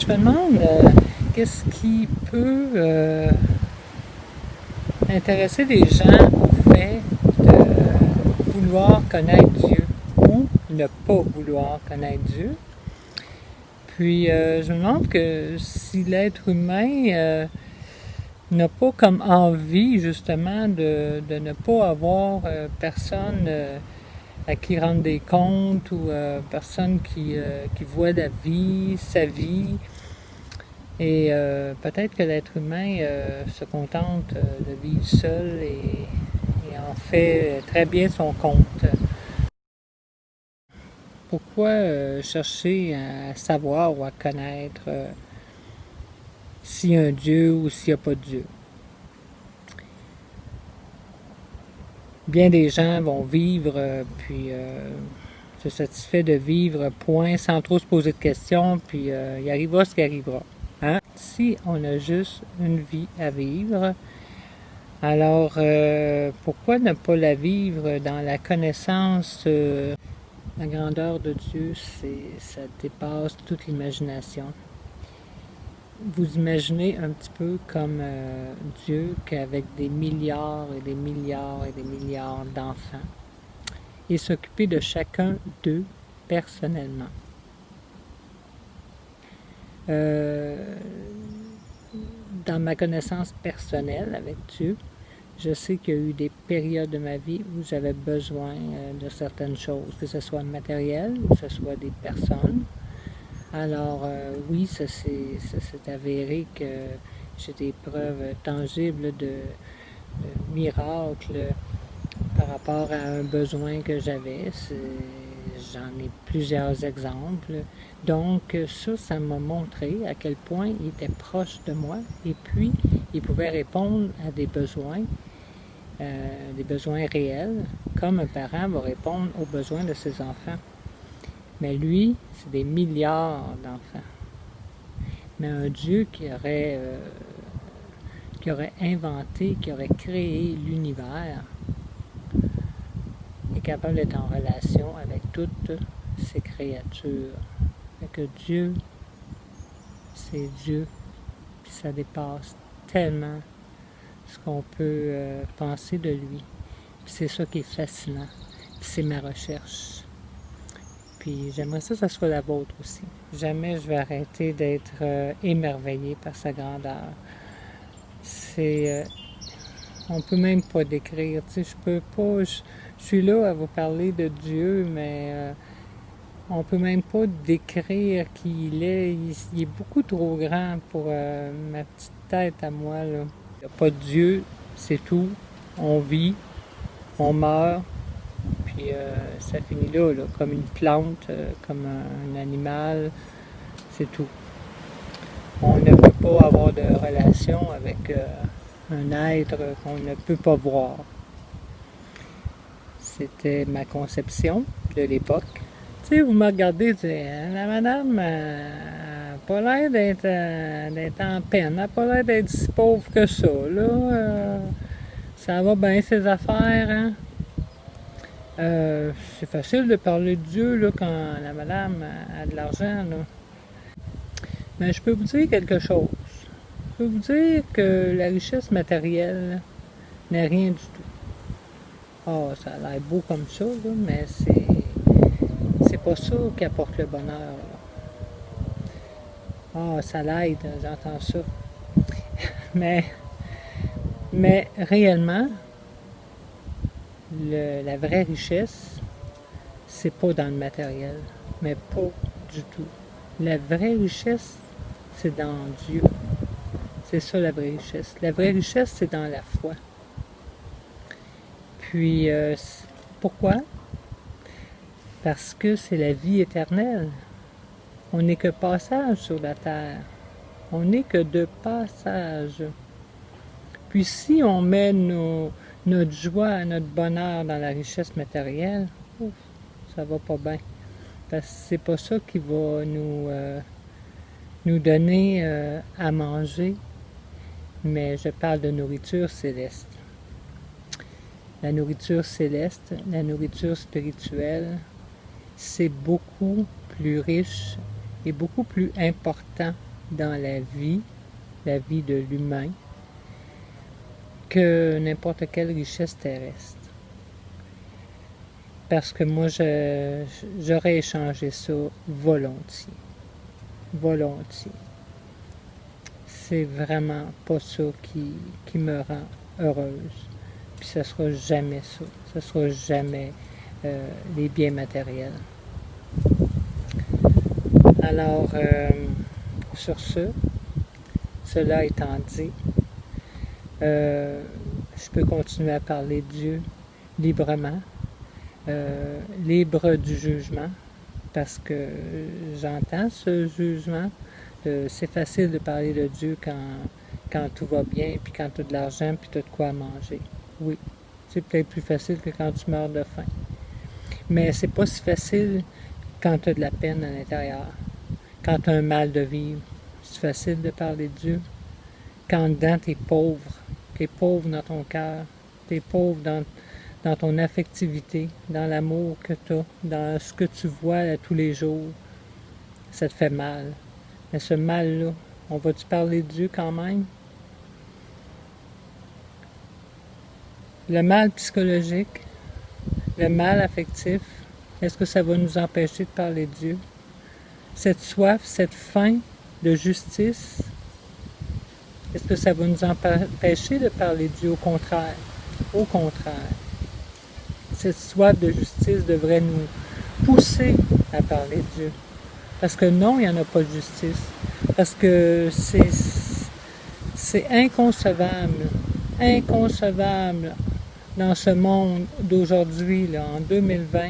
Je me demande qu'est-ce qui peut intéresser les gens au fait de vouloir connaître Dieu ou ne pas vouloir connaître Dieu. Puis je me demande que si l'être humain n'a pas comme envie justement de ne pas avoir personne à qui rendre des comptes ou personne qui voit la vie, sa vie. Et peut-être que l'être humain se contente de vivre seul et en fait très bien son compte. Pourquoi chercher à savoir ou à connaître s'il y a un Dieu ou s'il n'y a pas de Dieu? Bien des gens vont vivre, puis se satisfait de vivre, point, sans trop se poser de questions, puis il arrivera ce qui arrivera. Hein? Si on a juste une vie à vivre, alors pourquoi ne pas la vivre dans la connaissance, la grandeur de Dieu, ça dépasse toute l'imagination. Vous imaginez un petit peu comme Dieu qu'avec des milliards et des milliards et des milliards d'enfants, et s'occuper de chacun d'eux personnellement. Dans ma connaissance personnelle avec Dieu, je sais qu'il y a eu des périodes de ma vie où j'avais besoin de certaines choses, que ce soit matériel ou que ce soit des personnes. Alors oui, ça s'est avéré que j'ai des preuves tangibles de miracles par rapport à un besoin que j'avais. J'en ai plusieurs exemples. Donc ça m'a montré à quel point il était proche de moi et puis il pouvait répondre à des besoins réels, comme un parent va répondre aux besoins de ses enfants. Mais lui, c'est des milliards d'enfants. Mais un Dieu qui aurait inventé, qui aurait créé l'univers, est capable d'être en relation avec toutes ces créatures. Fait que Dieu, c'est Dieu, puis ça dépasse tellement ce qu'on peut penser de lui. Puis c'est ça qui est fascinant. Puis c'est ma recherche. Puis j'aimerais ça soit la vôtre aussi. Jamais je vais arrêter d'être émerveillé par sa grandeur. On peut même pas décrire. Tu sais, je peux pas. Je suis là à vous parler de Dieu, mais on peut même pas décrire qui il est. Il est beaucoup trop grand pour ma petite tête à moi, là. Il n'y a pas de Dieu, c'est tout. On vit, on meurt, puis ça finit là, comme une plante, comme un animal, c'est tout. On ne peut pas avoir de relation avec un être qu'on ne peut pas voir. C'était ma conception de l'époque. Tu sais, vous me regardez, tu sais, la madame n'a pas l'air d'être en peine, elle n'a pas l'air d'être si pauvre que ça, là. Ça va bien ses affaires, hein? C'est facile de parler de Dieu là, quand la madame a de l'argent. Là. Mais je peux vous dire quelque chose. Je peux vous dire que la richesse matérielle n'est rien du tout. Ah, ça a l'air beau comme ça, là, mais c'est pas ça qui apporte le bonheur. Ah, ça l'aide, j'entends ça. mais réellement, la vraie richesse, c'est pas dans le matériel, mais pas du tout. La vraie richesse, c'est dans Dieu. C'est ça la vraie richesse. La vraie richesse, c'est dans la foi. Puis, pourquoi? Parce que c'est la vie éternelle. On n'est que passage sur la terre. On n'est que de passage. Puis si on met notre joie, notre bonheur dans la richesse matérielle, ouf, ça va pas bien. Parce que c'est pas ça qui va nous donner à manger, mais je parle de nourriture céleste. La nourriture céleste, la nourriture spirituelle, c'est beaucoup plus riche et beaucoup plus important dans la vie de l'humain, que n'importe quelle richesse terrestre. Parce que moi, j'aurais échangé ça volontiers. Volontiers. C'est vraiment pas ça qui me rend heureuse. Puis ça sera jamais ça. Ça sera jamais les biens matériels. Alors, sur cela étant dit, je peux continuer à parler de Dieu librement, libre du jugement, parce que j'entends ce jugement. C'est facile de parler de Dieu quand tout va bien, puis quand tu as de l'argent, puis tu as de quoi manger. Oui, c'est peut-être plus facile que quand tu meurs de faim. Mais c'est pas si facile quand tu as de la peine à l'intérieur, quand tu as un mal de vivre. C'est facile de parler de Dieu. Quand dedans, tu es pauvre dans ton cœur, tu es pauvre dans ton affectivité, dans l'amour que tu as, dans ce que tu vois tous les jours. Ça te fait mal. Mais ce mal-là, on va-tu parler de Dieu quand même? Le mal psychologique, le mal affectif, est-ce que ça va nous empêcher de parler de Dieu? Cette soif, cette faim de justice, est-ce que ça va nous empêcher de parler de Dieu? Au contraire. Au contraire. Cette soif de justice devrait nous pousser à parler de Dieu. Parce que non, il n'y en a pas de justice. Parce que c'est inconcevable dans ce monde d'aujourd'hui, là, en 2020,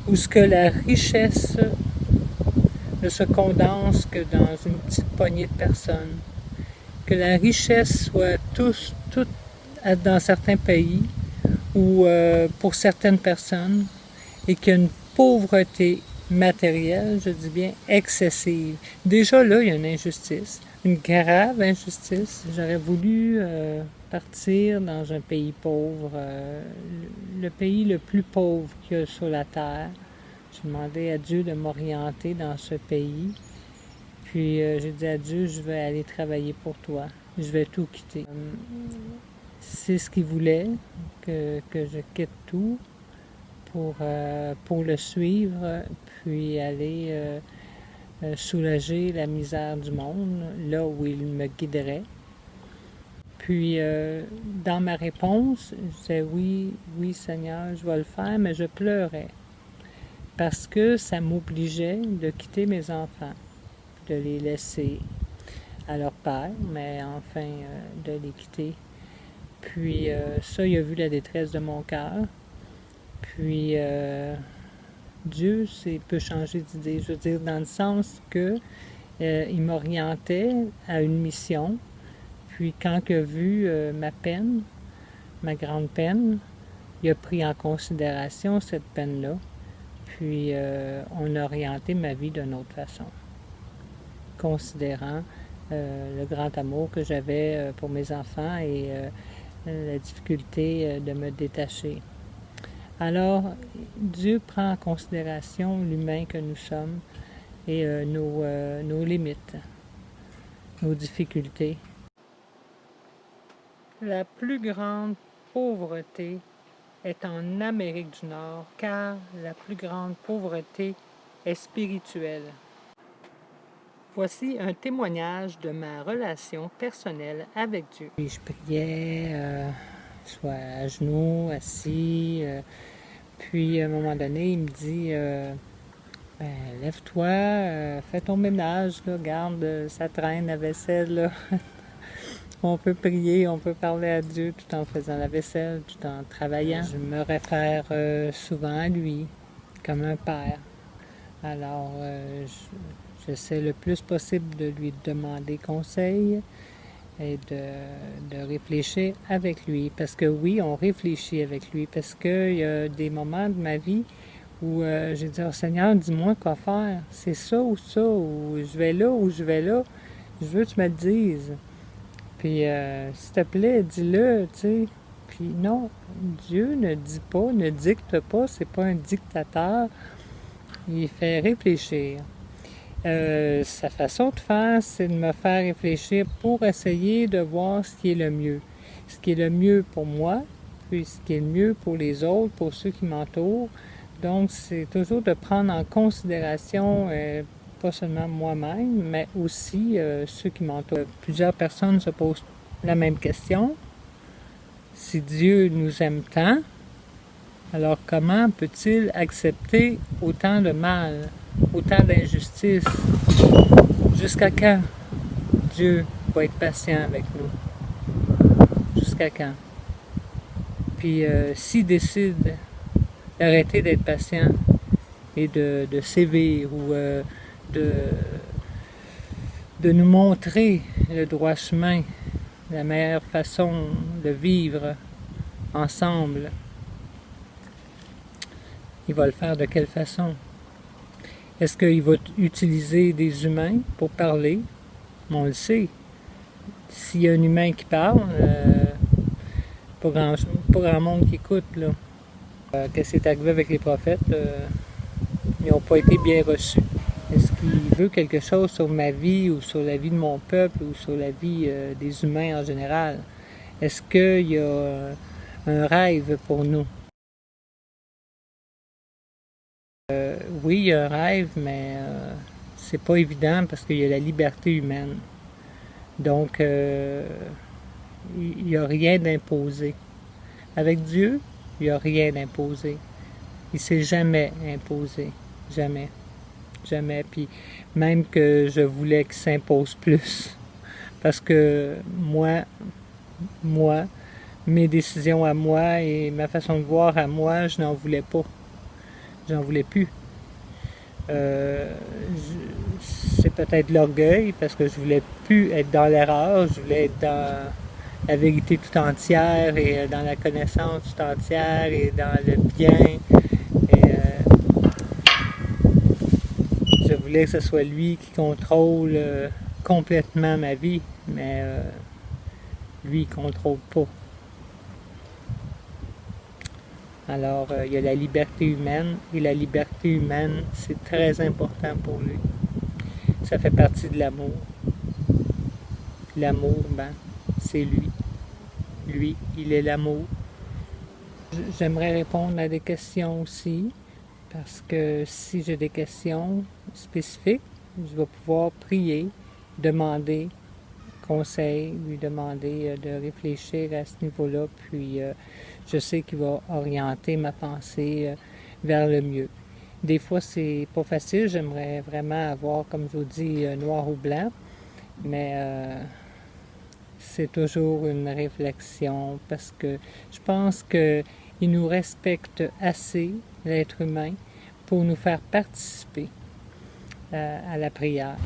où ce que la richesse ne se condense que dans une petite poignée de personnes. Que la richesse soit toute dans certains pays ou pour certaines personnes, et qu'il y a une pauvreté matérielle, je dis bien excessive. Déjà là, il y a une injustice, une grave injustice. J'aurais voulu partir dans un pays pauvre, le pays le plus pauvre qu'il y a sur la terre. J'ai demandé à Dieu de m'orienter dans ce pays. Puis j'ai dit à Dieu, je vais aller travailler pour toi. Je vais tout quitter. C'est ce qu'il voulait, que je quitte tout pour le suivre, puis aller soulager la misère du monde, là où il me guiderait. Puis, dans ma réponse, je disais oui, Seigneur, je vais le faire, mais je pleurais. Parce que ça m'obligeait de quitter mes enfants, de les laisser à leur père, mais enfin de les quitter. Puis ça, il a vu la détresse de mon cœur. Puis Dieu peut changer d'idée. Je veux dire, dans le sens que il m'orientait à une mission. Puis quand il a vu ma peine, ma grande peine, il a pris en considération cette peine-là. Puis on a orienté ma vie d'une autre façon, considérant le grand amour que j'avais pour mes enfants et la difficulté de me détacher. Alors, Dieu prend en considération l'humain que nous sommes et nos limites, nos difficultés. La plus grande pauvreté est en Amérique du Nord, car la plus grande pauvreté est spirituelle. Voici un témoignage de ma relation personnelle avec Dieu. Puis je priais, soit à genoux, assis, puis à un moment donné, il me dit lève-toi, fais ton ménage, là, garde, ça traîne la vaisselle, là. On peut prier, on peut parler à Dieu tout en faisant la vaisselle, tout en travaillant. Je me réfère souvent à lui, comme un père. Alors, j'essaie le plus possible de lui demander conseil et de réfléchir avec lui. Parce que oui, on réfléchit avec lui, parce qu'il y a des moments de ma vie où j'ai dit, oh, Seigneur, dis-moi quoi faire. C'est ça, ou je vais là, ou je vais là. Je veux que tu me le dises. Puis, s'il te plaît, dis-le, tu sais. Puis non, Dieu ne dit pas, ne dicte pas, c'est pas un dictateur. Il fait réfléchir. sa façon de faire, c'est de me faire réfléchir pour essayer de voir ce qui est le mieux. Ce qui est le mieux pour moi, puis ce qui est le mieux pour les autres, pour ceux qui m'entourent. Donc, c'est toujours de prendre en considération pas seulement moi-même, mais aussi ceux qui m'entourent. Plusieurs personnes se posent la même question. Si Dieu nous aime tant, alors comment peut-il accepter autant de mal, autant d'injustice? Jusqu'à quand Dieu va être patient avec nous? Jusqu'à quand? Puis s'il décide d'arrêter d'être patient et de sévir ou de nous montrer le droit chemin, la meilleure façon de vivre ensemble, il va le faire de quelle façon? Est-ce qu'il va utiliser des humains pour parler? On le sait. S'il y a un humain qui parle, pas grand monde qui écoute, là. Qu'est-ce qui est arrivé avec les prophètes? Ils n'ont pas été bien reçus. Est-ce qu'il veut quelque chose sur ma vie ou sur la vie de mon peuple ou sur la vie des humains en général? Est-ce qu'il y a un rêve pour nous? Oui, il y a un rêve, mais c'est pas évident parce qu'il y a la liberté humaine. Donc, il n'y a rien d'imposé. Avec Dieu, il n'y a rien d'imposé. Il ne s'est jamais imposé. Jamais. Jamais. Puis même que je voulais qu'il s'impose plus. Parce que moi, mes décisions à moi et ma façon de voir à moi, je n'en voulais pas. J'en voulais plus. C'est peut-être l'orgueil parce que je voulais plus être dans l'erreur, je voulais être dans la vérité tout entière et dans la connaissance tout entière et dans le bien. Et je voulais que ce soit lui qui contrôle complètement ma vie, mais lui il contrôle pas. Alors, il y a la liberté humaine, et la liberté humaine, c'est très important pour lui. Ça fait partie de l'amour. L'amour, c'est lui. Lui, il est l'amour. J'aimerais répondre à des questions aussi, parce que si j'ai des questions spécifiques, je vais pouvoir prier, demander conseil, lui demander de réfléchir à ce niveau-là, puis je sais qu'il va orienter ma pensée vers le mieux. Des fois, c'est pas facile, j'aimerais vraiment avoir, comme je vous dis, noir ou blanc, mais c'est toujours une réflexion parce que je pense qu'il nous respecte assez, l'être humain, pour nous faire participer à la prière.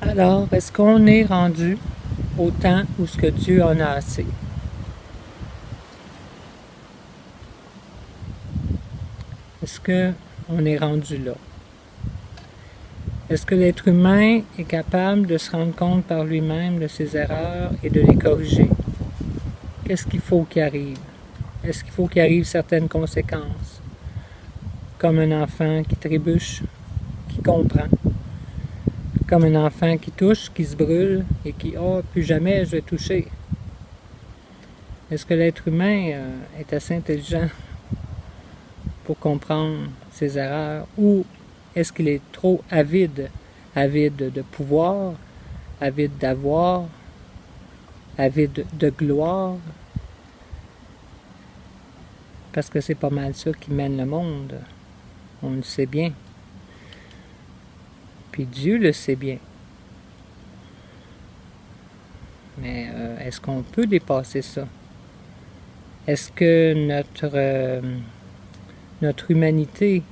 Alors, est-ce qu'on est rendu au temps où ce que Dieu en a assez? Est-ce qu'on est rendu là? Est-ce que l'être humain est capable de se rendre compte par lui-même de ses erreurs et de les corriger? Qu'est-ce qu'il faut qu'il arrive? Est-ce qu'il faut qu'il arrive certaines conséquences? Comme un enfant qui trébuche, qui comprend. Comme un enfant qui touche, qui se brûle et qui « Oh, plus jamais je vais toucher ». Est-ce que l'être humain est assez intelligent pour comprendre ses erreurs ou est-ce qu'il est trop avide de pouvoir, avide d'avoir, avide de gloire? Parce que c'est pas mal ça qui mène le monde, on le sait bien. Puis Dieu le sait bien. Mais est-ce qu'on peut dépasser ça? Est-ce que notre humanité,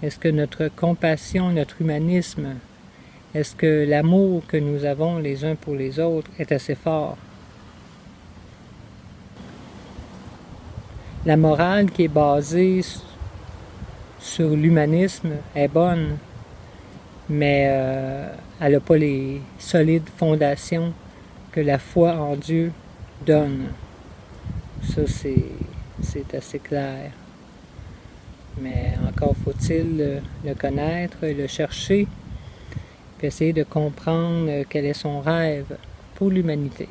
est-ce que notre compassion, notre humanisme, est-ce que l'amour que nous avons les uns pour les autres est assez fort? La morale qui est basée sur l'humanisme est bonne, mais elle n'a pas les solides fondations que la foi en Dieu donne. Ça, c'est assez clair. Mais encore faut-il le connaître, le chercher, puis essayer de comprendre quel est son rêve pour l'humanité.